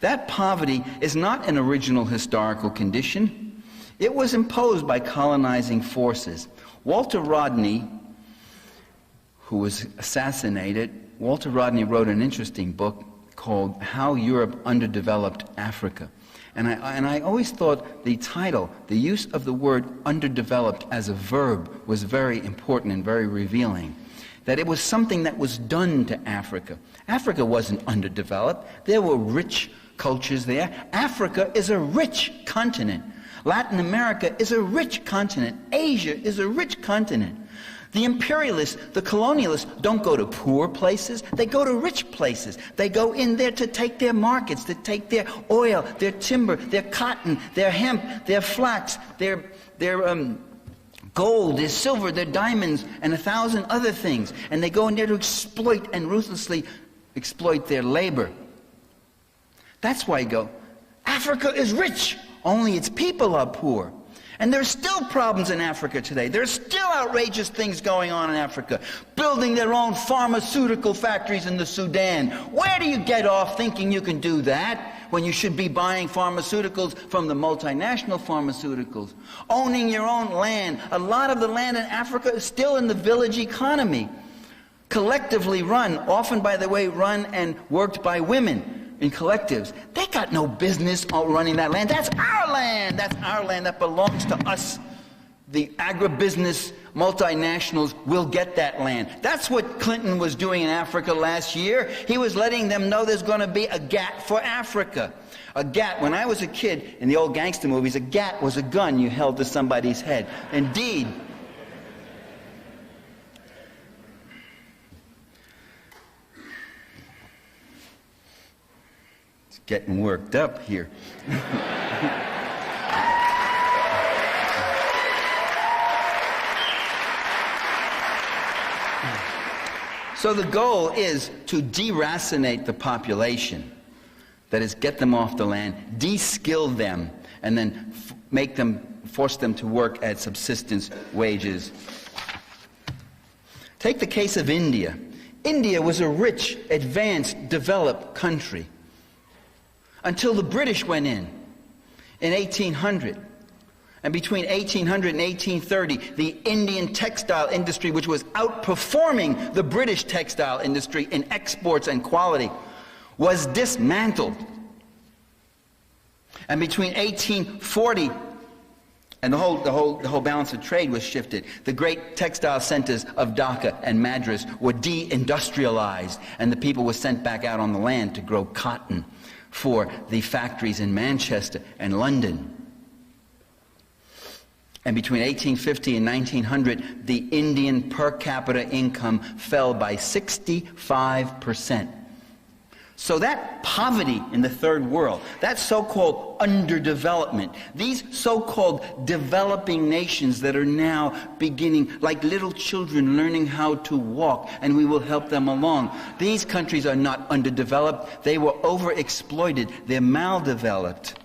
That poverty is not an original historical condition. It was imposed by colonizing forces. Walter Rodney, who was assassinated, Walter Rodney wrote an interesting book called How Europe Underdeveloped Africa. And I always thought the title, the use of the word underdeveloped as a verb, was very important and very revealing. That it was something that was done to Africa. Africa wasn't underdeveloped. There were rich cultures there. Africa is a rich continent. Latin America is a rich continent. Asia is a rich continent. The imperialists, the colonialists, don't go to poor places. They go to rich places. They go in there to take their markets, to take their oil, their timber, their cotton, their hemp, their flax, their gold, their silver, their diamonds, and 1,000 other things. And they go in there to exploit and ruthlessly exploit their labor. That's why you go, Africa is rich, only its people are poor. And there's still problems in Africa today. There's still outrageous things going on in Africa. Building their own pharmaceutical factories in the Sudan. Where do you get off thinking you can do that when you should be buying pharmaceuticals from the multinational pharmaceuticals? Owning your own land. A lot of the land in Africa is still in the village economy. Collectively run, often, by the way, run and worked by women. In collectives. They got no business running that land. That's our land. That's our land. That belongs to us. The agribusiness multinationals will get that land. That's what Clinton was doing in Africa last year. He was letting them know there's going to be a GATT for Africa. A GATT, when I was a kid in the old gangster movies, a GATT was a gun you held to somebody's head. Indeed. Getting worked up here. So the goal is to deracinate the population. That is, get them off the land, de-skill them, and then force them to work at subsistence wages. Take the case of India. India was a rich, advanced, developed country. Until the British went in 1800. And between 1800 and 1830, the Indian textile industry, which was outperforming the British textile industry in exports and quality, was dismantled. And between 1840 and the whole balance of trade was shifted. The great textile centers of Dhaka and Madras were de-industrialized, and the people were sent back out on the land to grow cotton for the factories in Manchester and London. And between 1850 and 1900, the Indian per capita income fell by 65%. So that poverty in the third world, that so-called underdevelopment, these so-called developing nations that are now beginning, like little children, learning how to walk, and we will help them along. These countries are not underdeveloped. They were overexploited. They're maldeveloped.